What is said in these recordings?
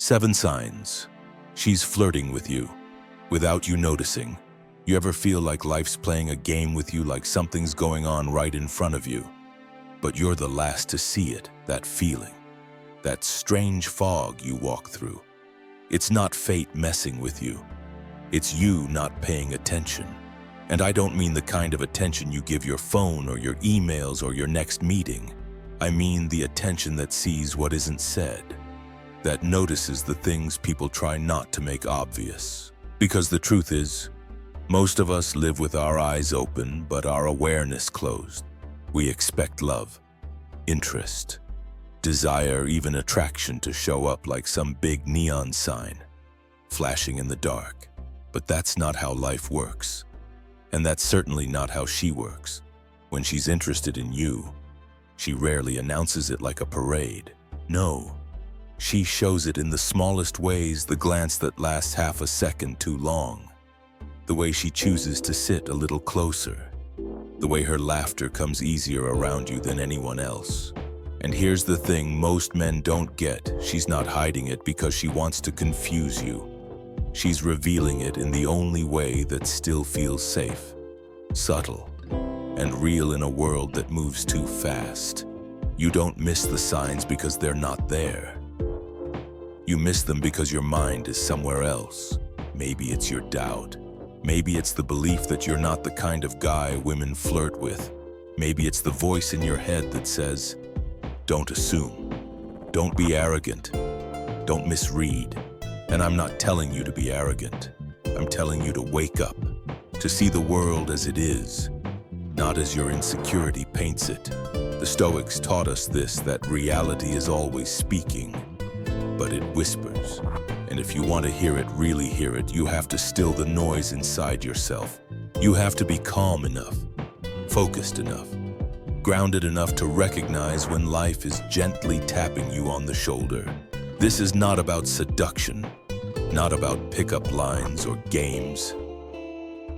7 signs. She's flirting with you, without you noticing. You ever feel like life's playing a game with you, like something's going on right in front of you? But you're the last to see it, that feeling, that strange fog you walk through. It's not fate messing with you. It's you not paying attention. And I don't mean the kind of attention you give your phone or your emails or your next meeting. I mean the attention that sees what isn't said, that notices the things people try not to make obvious. Because the truth is, most of us live with our eyes open, but our awareness closed. We expect love, interest, desire, even attraction to show up like some big neon sign, flashing in the dark. But that's not how life works. And that's certainly not how she works. When she's interested in you, she rarely announces it like a parade. No, she shows it in the smallest ways, the glance that lasts half a second too long, the way she chooses to sit a little closer, the way her laughter comes easier around you than anyone else. And here's the thing most men don't get. She's not hiding it because she wants to confuse you. She's revealing it in the only way that still feels safe, subtle, and real in a world that moves too fast. You don't miss the signs because they're not there. You miss them because your mind is somewhere else. Maybe it's your doubt. Maybe it's the belief that you're not the kind of guy women flirt with. Maybe it's the voice in your head that says, "Don't assume. Don't be arrogant. Don't misread." And I'm not telling you to be arrogant. I'm telling you to wake up, to see the world as it is, not as your insecurity paints it. The Stoics taught us this, that reality is always speaking, but it whispers. And if you want to hear it, really hear it, you have to still the noise inside yourself. You have to be calm enough, focused enough, grounded enough to recognize when life is gently tapping you on the shoulder. This is not about seduction, not about pickup lines or games.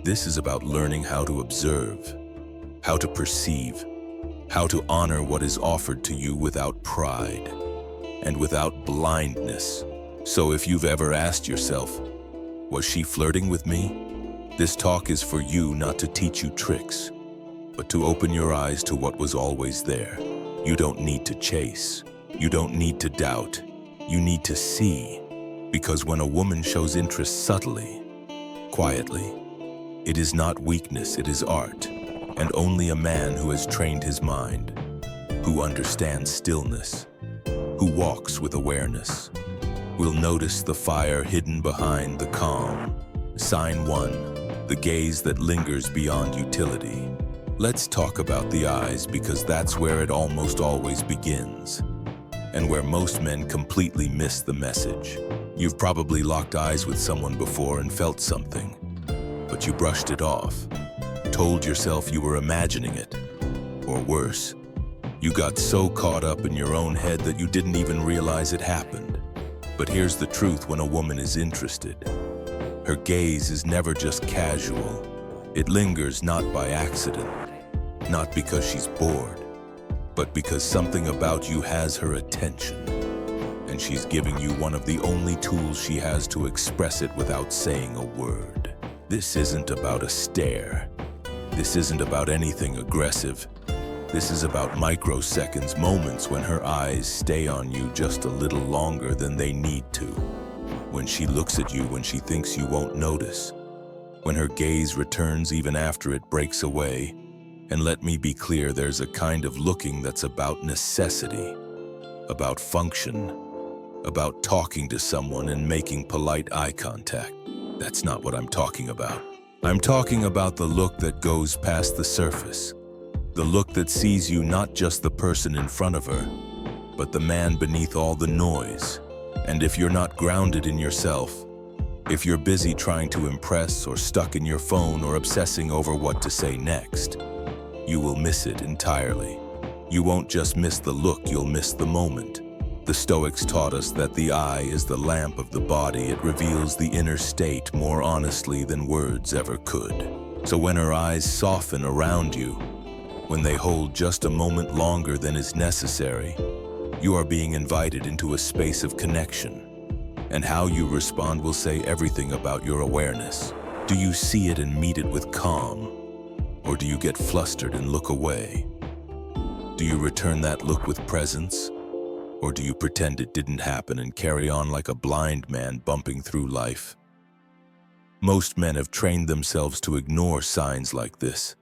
This is about learning how to observe, how to perceive, how to honor what is offered to you without pride and without blindness. So if you've ever asked yourself, was she flirting with me? This talk is for you, not to teach you tricks, but to open your eyes to what was always there. You don't need to chase. You don't need to doubt. You need to see. Because when a woman shows interest subtly, quietly, it is not weakness, it is art. And only a man who has trained his mind, who understands stillness, who walks with awareness, will notice the fire hidden behind the calm. Sign 1, the gaze that lingers beyond utility. Let's talk about the eyes, because that's where it almost always begins, and where most men completely miss the message. You've probably locked eyes with someone before and felt something, but you brushed it off, told yourself you were imagining it, or worse, you got so caught up in your own head that you didn't even realize it happened. But here's the truth: when a woman is interested, her gaze is never just casual. It lingers not by accident, not because she's bored, but because something about you has her attention. And she's giving you one of the only tools she has to express it without saying a word. This isn't about a stare. This isn't about anything aggressive. This is about microseconds, moments when her eyes stay on you just a little longer than they need to. When she looks at you when she thinks you won't notice. When her gaze returns even after it breaks away. And let me be clear, there's a kind of looking that's about necessity, about function, about talking to someone and making polite eye contact. That's not what I'm talking about. I'm talking about the look that goes past the surface. The look that sees you not just the person in front of her, but the man beneath all the noise. And if you're not grounded in yourself, if you're busy trying to impress or stuck in your phone or obsessing over what to say next, you will miss it entirely. You won't just miss the look, you'll miss the moment. The Stoics taught us that the eye is the lamp of the body. It reveals the inner state more honestly than words ever could. So when her eyes soften around you, when they hold just a moment longer than is necessary, you are being invited into a space of connection, And how you respond will say everything about your awareness. Do you see it and meet it with calm? Or do you get flustered and look away? Do you return that look with presence? Or do you pretend it didn't happen and carry on like a blind man bumping through life? Most men have trained themselves to ignore signs like this,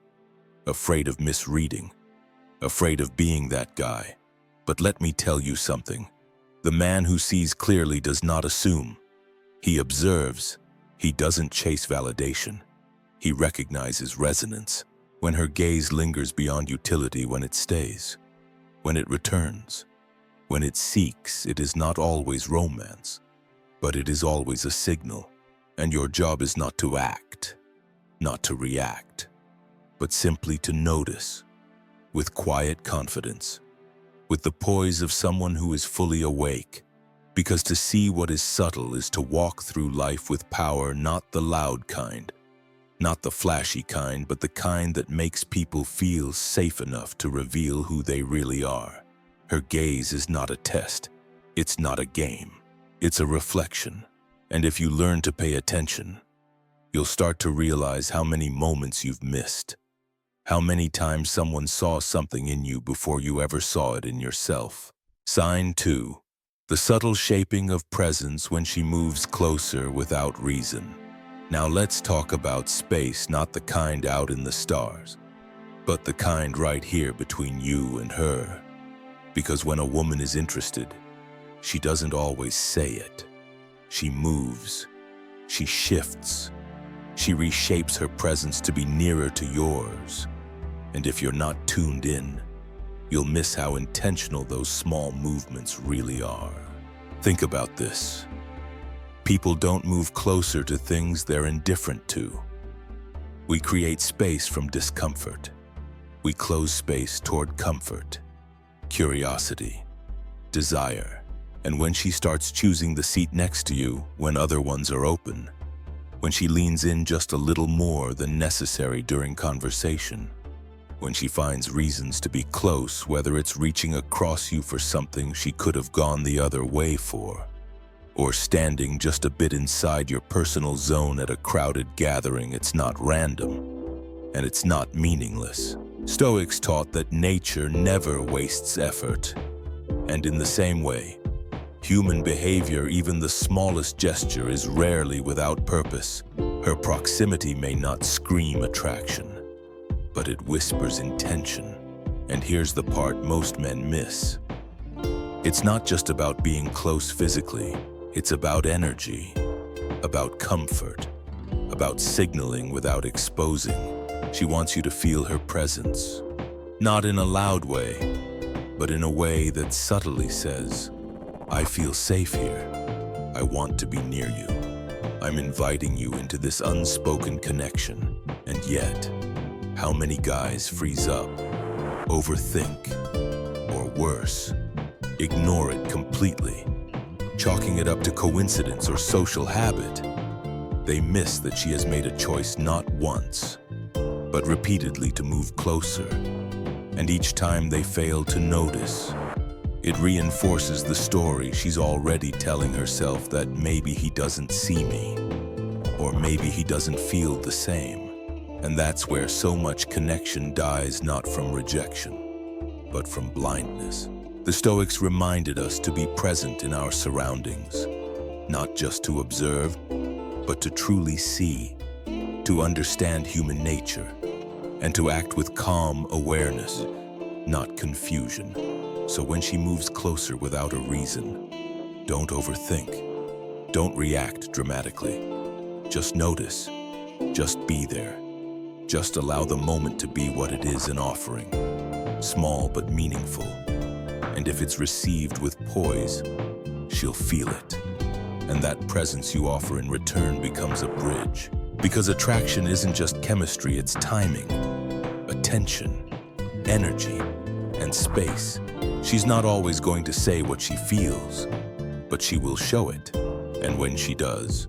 afraid of misreading, afraid of being that guy. But let me tell you something. The man who sees clearly does not assume. He observes. He doesn't chase validation. He recognizes resonance. When her gaze lingers beyond utility, when it stays, when it returns, when it seeks, it is not always romance, but it is always a signal. And your job is not to act, not to react, but simply to notice, with quiet confidence, with the poise of someone who is fully awake. Because to see what is subtle is to walk through life with power, not the loud kind, not the flashy kind, but the kind that makes people feel safe enough to reveal who they really are. Her gaze is not a test. It's not a game. It's a reflection. And if you learn to pay attention, you'll start to realize how many moments you've missed, how many times someone saw something in you before you ever saw it in yourself. Sign 2. The subtle shaping of presence when she moves closer without reason. Now let's talk about space, not the kind out in the stars, but the kind right here between you and her. Because when a woman is interested, she doesn't always say it. She moves, she shifts, she reshapes her presence to be nearer to yours. And if you're not tuned in, you'll miss how intentional those small movements really are. Think about this. People don't move closer to things they're indifferent to. We create space from discomfort. We close space toward comfort, curiosity, desire. And when she starts choosing the seat next to you when other ones are open, when she leans in just a little more than necessary during conversation, when she finds reasons to be close, whether it's reaching across you for something she could have gone the other way for, or standing just a bit inside your personal zone at a crowded gathering, it's not random, and it's not meaningless. Stoics taught that nature never wastes effort, and in the same way, human behavior, even the smallest gesture, is rarely without purpose. Her proximity may not scream attraction, but it whispers intention. And here's the part most men miss. It's not just about being close physically. It's about energy, about comfort, about signaling without exposing. She wants you to feel her presence, not in a loud way, but in a way that subtly says, I feel safe here. I want to be near you. I'm inviting you into this unspoken connection. And yet, how many guys freeze up, overthink, or worse, ignore it completely, chalking it up to coincidence or social habit? They miss that she has made a choice not once, but repeatedly to move closer. And each time they fail to notice, it reinforces the story she's already telling herself, that maybe he doesn't see me, or maybe he doesn't feel the same. And that's where so much connection dies, not from rejection, but from blindness. The Stoics reminded us to be present in our surroundings, not just to observe, but to truly see, to understand human nature, and to act with calm awareness, not confusion. So when she moves closer without a reason, don't overthink. Don't react dramatically. Just notice. Just be there. Just allow the moment to be what it is, an offering. Small but meaningful. And if it's received with poise, she'll feel it. And that presence you offer in return becomes a bridge. Because attraction isn't just chemistry, it's timing, attention, energy, and space. She's not always going to say what she feels, but she will show it. And when she does,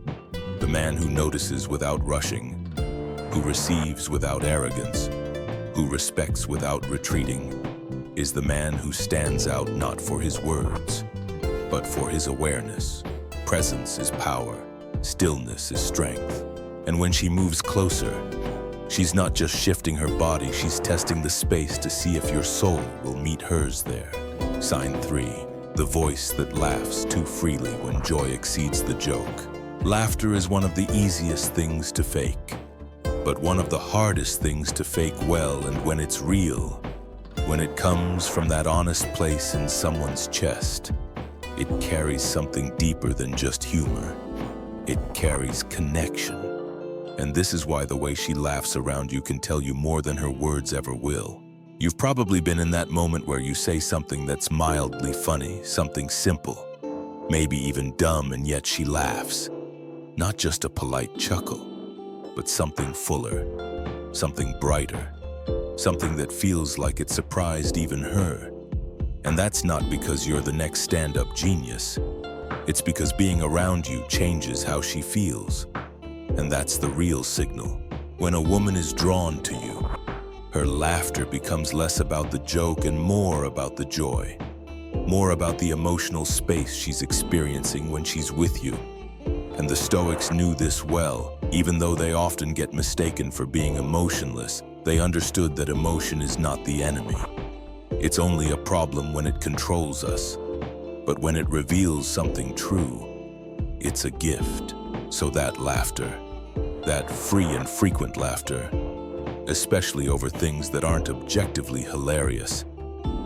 the man who notices without rushing, who receives without arrogance, who respects without retreating, is the man who stands out not for his words, but for his awareness. presence is power, stillness is strength. And when she moves closer, she's not just shifting her body, she's testing the space to see if your soul will meet hers there. Sign 3. The voice that laughs too freely when joy exceeds the joke. Laughter is one of the easiest things to fake, but one of the hardest things to fake well. And when it's real, when it comes from that honest place in someone's chest, it carries something deeper than just humor. It carries connection. And this is why the way she laughs around you can tell you more than her words ever will. You've probably been in that moment where you say something that's mildly funny, something simple, maybe even dumb, and yet she laughs. Not just a polite chuckle, but something fuller, something brighter, something that feels like it surprised even her. And that's not because you're the next stand-up genius. It's because being around you changes how she feels. And that's the real signal. When a woman is drawn to you, her laughter becomes less about the joke and more about the joy, more about the emotional space she's experiencing when she's with you. And the Stoics knew this well. Even though they often get mistaken for being emotionless, they understood that emotion is not the enemy. It's only a problem when it controls us. But when it reveals something true, it's a gift. So that laughter, that free and frequent laughter, especially over things that aren't objectively hilarious,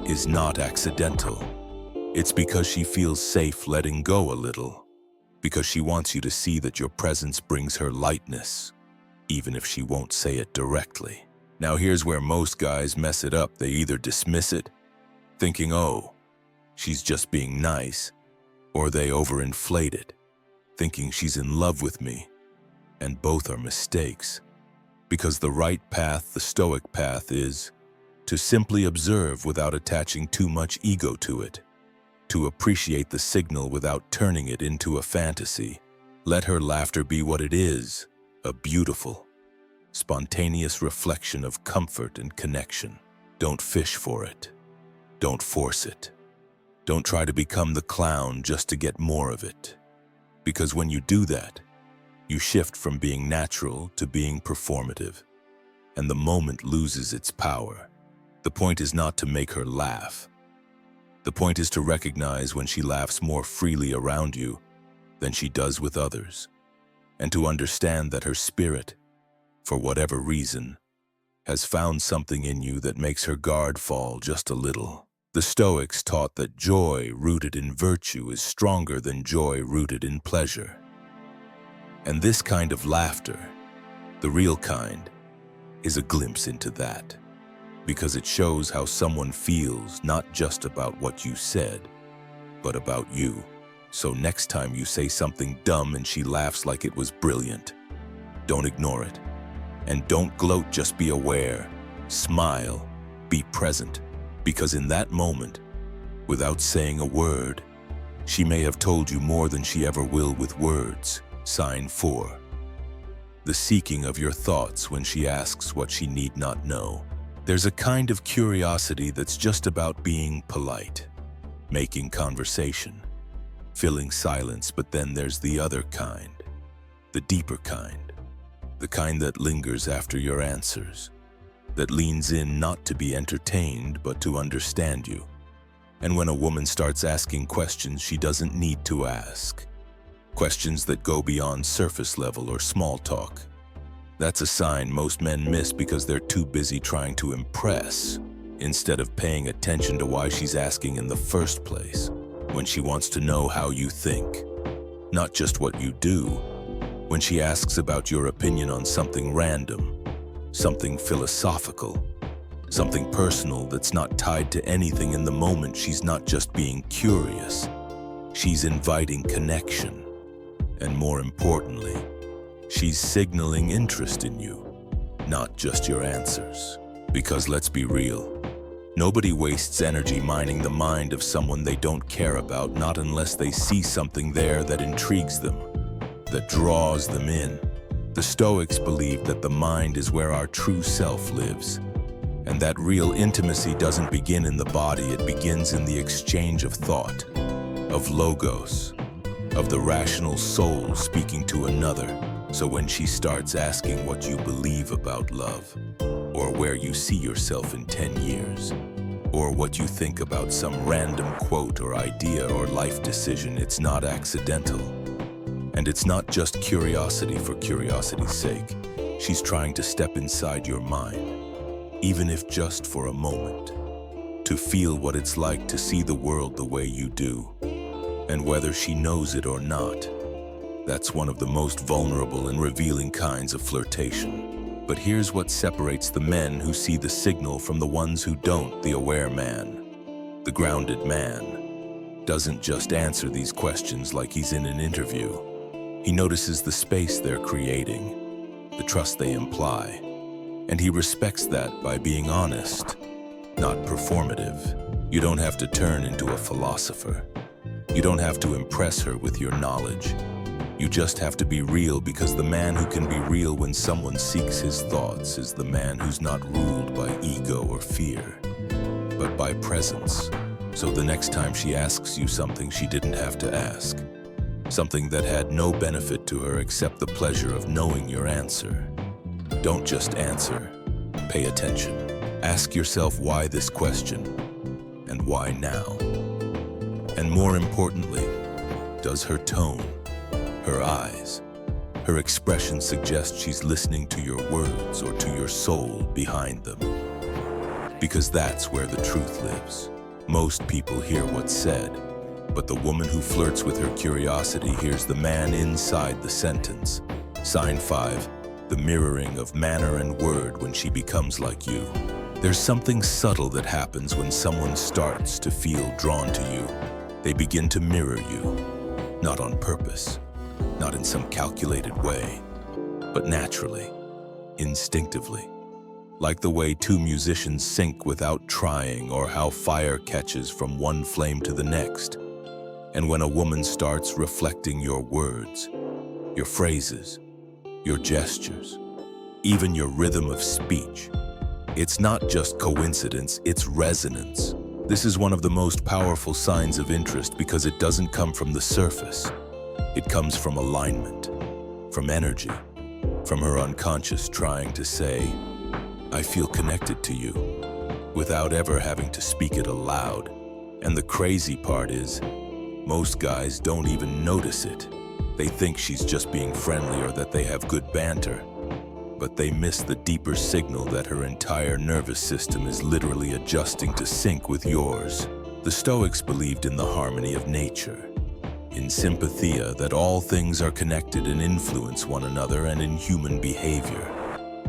is not accidental. It's because she feels safe letting go a little, because she wants you to see that your presence brings her lightness, even if she won't say it directly. Now here's where most guys mess it up. They either dismiss it, thinking, oh, she's just being nice, or they overinflate it, thinking she's in love with me. And both are mistakes. Because the right path, the Stoic path, is to simply observe without attaching too much ego to it, to appreciate the signal without turning it into a fantasy. Let her laughter be what it is, a beautiful, spontaneous reflection of comfort and connection. Don't fish for it. Don't force it. Don't try to become the clown just to get more of it. Because when you do that, you shift from being natural to being performative, and the moment loses its power. The point is not to make her laugh. The point is to recognize when she laughs more freely around you than she does with others, and to understand that her spirit, for whatever reason, has found something in you that makes her guard fall just a little. The Stoics taught that joy rooted in virtue is stronger than joy rooted in pleasure. And this kind of laughter, the real kind, is a glimpse into that, because it shows how someone feels not just about what you said, but about you. So next time you say something dumb and she laughs like it was brilliant, don't ignore it. And don't gloat, just be aware, smile, be present, because in that moment, without saying a word, she may have told you more than she ever will with words. Sign 4. The seeking of your thoughts when she asks what she need not know. There's a kind of curiosity that's just about being polite, making conversation, filling silence, but then there's the other kind, the deeper kind, the kind that lingers after your answers, that leans in not to be entertained but to understand you. And when a woman starts asking questions she doesn't need to ask, questions that go beyond surface level or small talk, that's a sign most men miss because they're too busy trying to impress instead of paying attention to why she's asking in the first place. When she wants to know how you think, not just what you do. When she asks about your opinion on something random, something philosophical, something personal that's not tied to anything in the moment, she's not just being curious. She's inviting connection. And more importantly, she's signaling interest in you, not just your answers. Because let's be real, nobody wastes energy mining the mind of someone they don't care about, not unless they see something there that intrigues them, that draws them in. The Stoics believed that the mind is where our true self lives, and that real intimacy doesn't begin in the body, it begins in the exchange of thought, of logos, of the rational soul speaking to another. So when she starts asking what you believe about love, or where you see yourself in 10 years, or what you think about some random quote or idea or life decision, it's not accidental. And it's not just curiosity for curiosity's sake. She's trying to step inside your mind, even if just for a moment, to feel what it's like to see the world the way you do. And whether she knows it or not, that's one of the most vulnerable and revealing kinds of flirtation. But here's what separates the men who see the signal from the ones who don't. The aware man, the grounded man, doesn't just answer these questions like he's in an interview. He notices the space they're creating, the trust they imply, and he respects that by being honest, not performative. You don't have to turn into a philosopher. You don't have to impress her with your knowledge. You just have to be real, because the man who can be real when someone seeks his thoughts is the man who's not ruled by ego or fear, but by presence. So the next time she asks you something she didn't have to ask, something that had no benefit to her except the pleasure of knowing your answer, don't just answer, pay attention. Ask yourself why this question, and why now? And more importantly, does her tone, her eyes, her expression suggest she's listening to your words or to your soul behind them? Because that's where the truth lives. Most people hear what's said, but the woman who flirts with her curiosity hears the man inside the sentence. Sign 5, the mirroring of manner and word when she becomes like you. There's something subtle that happens when someone starts to feel drawn to you. They begin to mirror you, not on purpose, not in some calculated way, but naturally, instinctively. Like the way two musicians sync without trying, or how fire catches from one flame to the next. And when a woman starts reflecting your words, your phrases, your gestures, even your rhythm of speech, it's not just coincidence, it's resonance. This is one of the most powerful signs of interest, because it doesn't come from the surface. It comes from alignment, from energy, from her unconscious trying to say, I feel connected to you, without ever having to speak it aloud. And the crazy part is, most guys don't even notice it. They think she's just being friendly or that they have good banter. But they miss the deeper signal that her entire nervous system is literally adjusting to sync with yours. The Stoics believed in the harmony of nature, in sympathia, that all things are connected and influence one another, and in human behavior.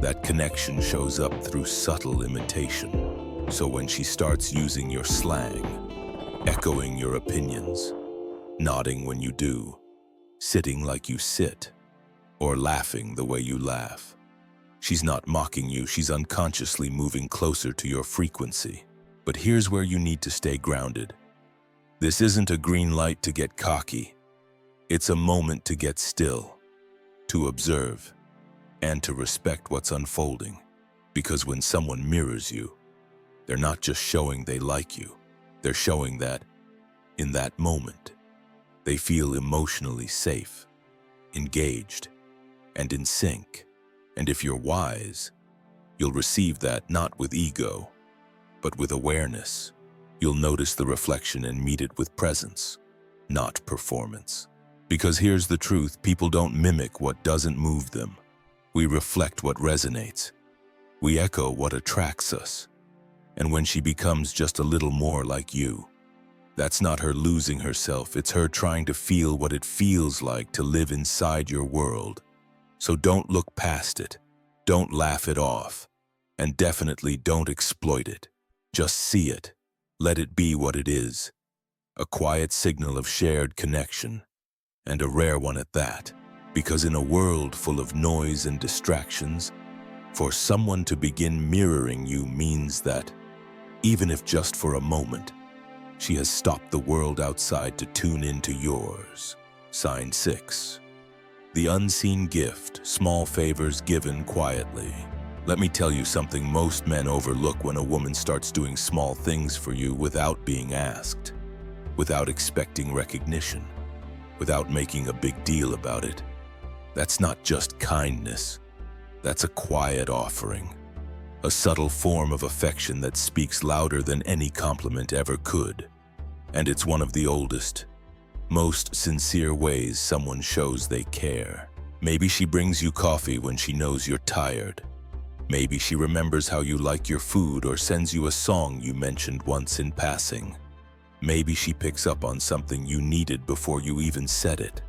That connection shows up through subtle imitation. So when she starts using your slang, echoing your opinions, nodding when you do, sitting like you sit, or laughing the way you laugh, she's not mocking you, she's unconsciously moving closer to your frequency. But here's where you need to stay grounded. This isn't a green light to get cocky. It's a moment to get still, to observe, and to respect what's unfolding. Because when someone mirrors you, they're not just showing they like you. They're showing that, in that moment, they feel emotionally safe, engaged, and in sync. And if you're wise, you'll receive that not with ego, but with awareness. You'll notice the reflection and meet it with presence, not performance. Because here's the truth, people don't mimic what doesn't move them. We reflect what resonates. We echo what attracts us. And when she becomes just a little more like you, that's not her losing herself, it's her trying to feel what it feels like to live inside your world. So don't look past it, don't laugh it off, and definitely don't exploit it. Just see it, let it be what it is, a quiet signal of shared connection, and a rare one at that. Because in a world full of noise and distractions, for someone to begin mirroring you means that, even if just for a moment, she has stopped the world outside to tune into yours. Sign 6. The unseen gift, small favors given quietly. Let me tell you something most men overlook when a woman starts doing small things for you without being asked, without expecting recognition, without making a big deal about it. That's not just kindness. That's a quiet offering, a subtle form of affection that speaks louder than any compliment ever could. And it's one of the oldest, most sincere ways someone shows they care. Maybe she brings you coffee when she knows you're tired. Maybe she remembers how you like your food or sends you a song you mentioned once in passing. Maybe she picks up on something you needed before you even said it.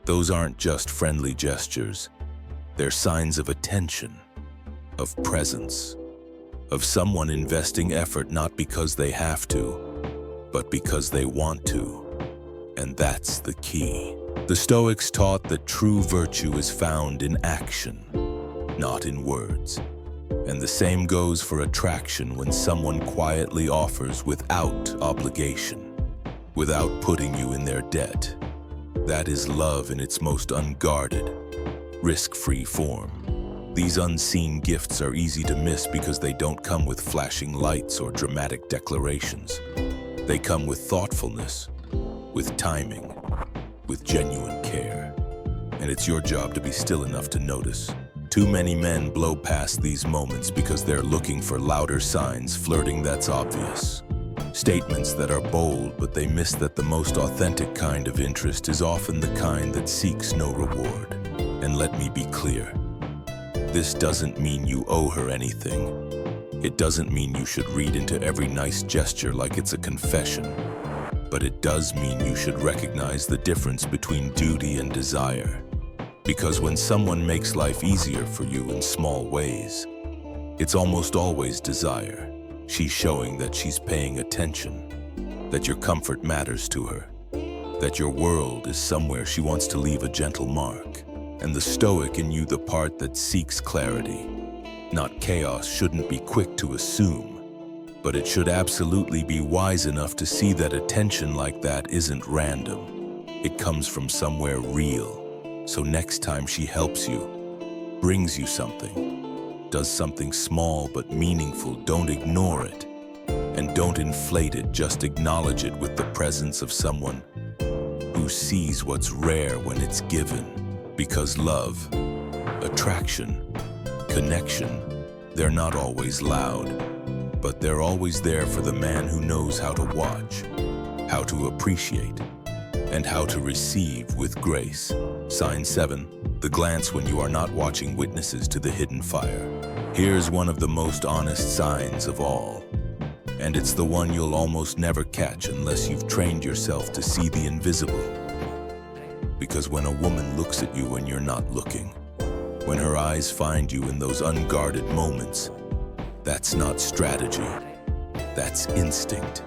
Those aren't just friendly gestures. They're signs of attention, of presence, of someone investing effort not because they have to, but because they want to. And that's the key. The Stoics taught that true virtue is found in action, not in words. And the same goes for attraction when someone quietly offers without obligation, without putting you in their debt. That is love in its most unguarded, risk-free form. These unseen gifts are easy to miss because they don't come with flashing lights or dramatic declarations. They come with thoughtfulness, with timing, with genuine care. And it's your job to be still enough to notice. Too many men blow past these moments because they're looking for louder signs, flirting that's obvious. Statements that are bold, but they miss that the most authentic kind of interest is often the kind that seeks no reward. And let me be clear. This doesn't mean you owe her anything. It doesn't mean you should read into every nice gesture like it's a confession. But it does mean you should recognize the difference between duty and desire. Because when someone makes life easier for you in small ways, it's almost always desire. She's showing that she's paying attention, that your comfort matters to her, that your world is somewhere she wants to leave a gentle mark. And the Stoic in you, the part that seeks clarity, not chaos, shouldn't be quick to assume, but it should absolutely be wise enough to see that attention like that isn't random. It comes from somewhere real. So next time she helps you, brings you something, does something small but meaningful, don't ignore it. And don't inflate it, just acknowledge it with the presence of someone who sees what's rare when it's given. Because love, attraction, connection, they're not always loud, but they're always there for the man who knows how to watch, how to appreciate, and how to receive with grace. Sign 7, the glance when you are not watching witnesses to the hidden fire. Here's one of the most honest signs of all. And it's the one you'll almost never catch unless you've trained yourself to see the invisible. Because when a woman looks at you when you're not looking, when her eyes find you in those unguarded moments, that's not strategy, that's instinct.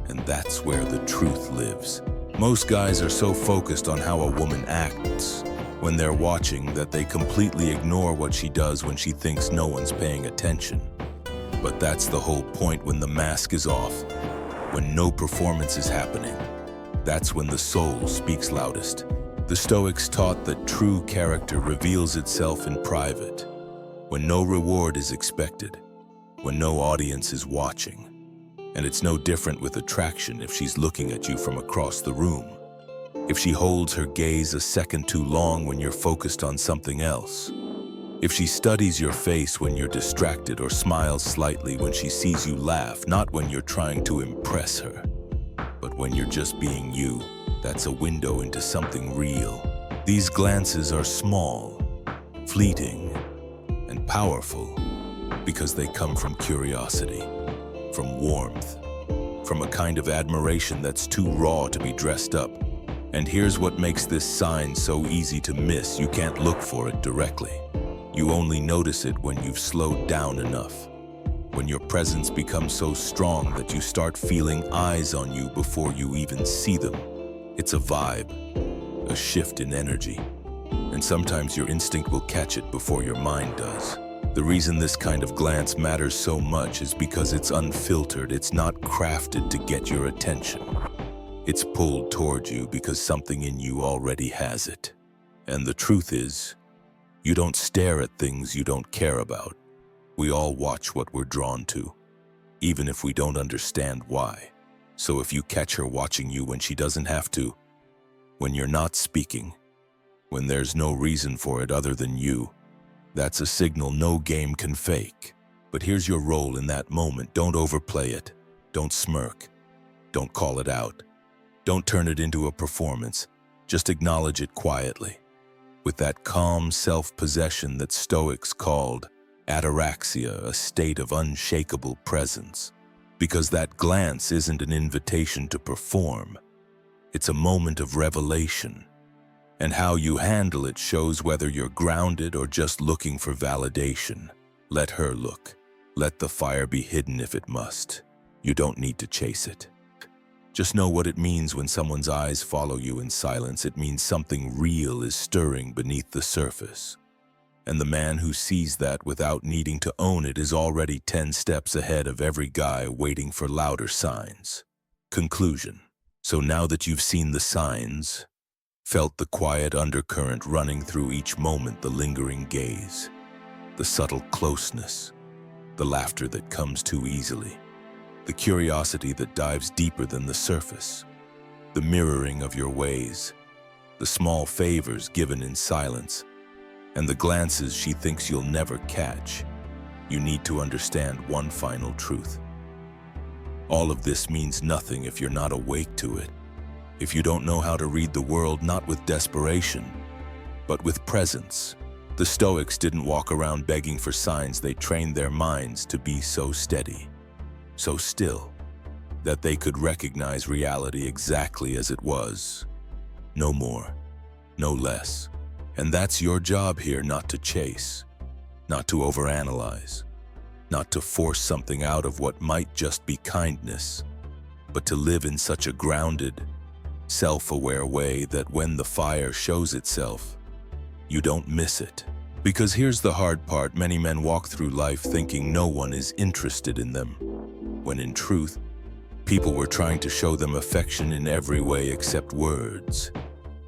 And that's where the truth lives. Most guys are so focused on how a woman acts when they're watching that they completely ignore what she does when she thinks no one's paying attention. But that's the whole point. When the mask is off, when no performance is happening, that's when the soul speaks loudest. The Stoics taught that true character reveals itself in private, when no reward is expected, when no audience is watching. And it's no different with attraction if she's looking at you from across the room. If she holds her gaze a second too long when you're focused on something else. If she studies your face when you're distracted or smiles slightly when she sees you laugh, not when you're trying to impress her, but when you're just being you, that's a window into something real. These glances are small, fleeting, and powerful because they come from curiosity, from warmth, from a kind of admiration that's too raw to be dressed up. And here's what makes this sign so easy to miss. You can't look for it directly. You only notice it when you've slowed down enough, when your presence becomes so strong that you start feeling eyes on you before you even see them. It's a vibe, a shift in energy, and sometimes your instinct will catch it before your mind does. The reason this kind of glance matters so much is because it's unfiltered. It's not crafted to get your attention. It's pulled toward you because something in you already has it. And the truth is, you don't stare at things you don't care about. We all watch what we're drawn to, even if we don't understand why. So if you catch her watching you when she doesn't have to, when you're not speaking, when there's no reason for it other than you. That's a signal no game can fake. But here's your role in that moment. Don't overplay it. Don't smirk. Don't call it out. Don't turn it into a performance. Just acknowledge it quietly, with that calm self-possession that Stoics called ataraxia, a state of unshakable presence. Because that glance isn't an invitation to perform. It's a moment of revelation. And how you handle it shows whether you're grounded or just looking for validation. Let her look. Let the fire be hidden if it must. You don't need to chase it. Just know what it means when someone's eyes follow you in silence. It means something real is stirring beneath the surface. And the man who sees that without needing to own it is already 10 steps ahead of every guy waiting for louder signs. Conclusion. So now that you've seen the signs, felt the quiet undercurrent running through each moment, the lingering gaze, the subtle closeness, the laughter that comes too easily, the curiosity that dives deeper than the surface, the mirroring of your ways, the small favors given in silence, and the glances she thinks you'll never catch, you need to understand one final truth. All of this means nothing if you're not awake to it. If you don't know how to read the world, not with desperation, but with presence. The Stoics didn't walk around begging for signs. They trained their minds to be so steady, so still, that they could recognize reality exactly as it was. No more, no less. And that's your job here, not to chase, not to overanalyze, not to force something out of what might just be kindness, but to live in such a grounded, self-aware way that when the fire shows itself, you don't miss it. Because here's the hard part, many men walk through life thinking no one is interested in them, when in truth, people were trying to show them affection in every way except words.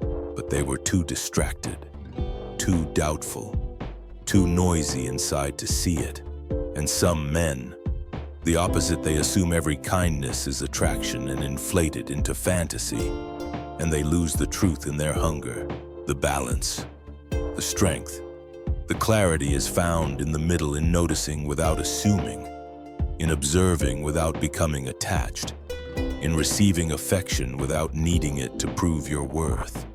But they were too distracted, too doubtful, too noisy inside to see it. And some men, the opposite, they assume every kindness is attraction and inflate it into fantasy. And they lose the truth in their hunger, the balance, the strength. The clarity is found in the middle, in noticing without assuming, in observing without becoming attached, in receiving affection without needing it to prove your worth.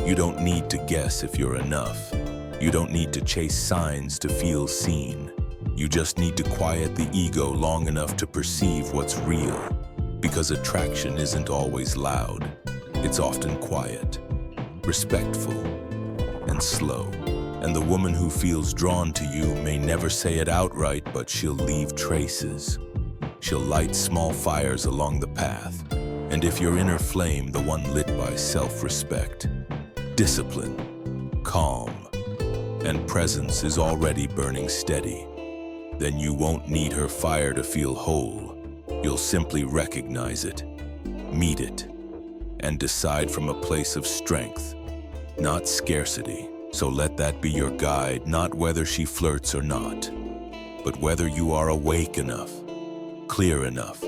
You don't need to guess if you're enough. You don't need to chase signs to feel seen. You just need to quiet the ego long enough to perceive what's real. Because attraction isn't always loud. It's often quiet, respectful, and slow. And the woman who feels drawn to you may never say it outright, but she'll leave traces. She'll light small fires along the path. And if your inner flame, the one lit by self-respect, discipline, calm, and presence is already burning steady, then you won't need her fire to feel whole. You'll simply recognize it, meet it, and decide from a place of strength, not scarcity. So let that be your guide, not whether she flirts or not, but whether you are awake enough, clear enough,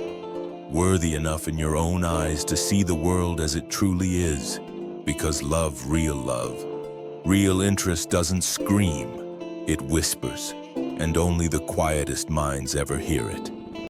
worthy enough in your own eyes to see the world as it truly is. Because love, real interest doesn't scream, it whispers, and only the quietest minds ever hear it.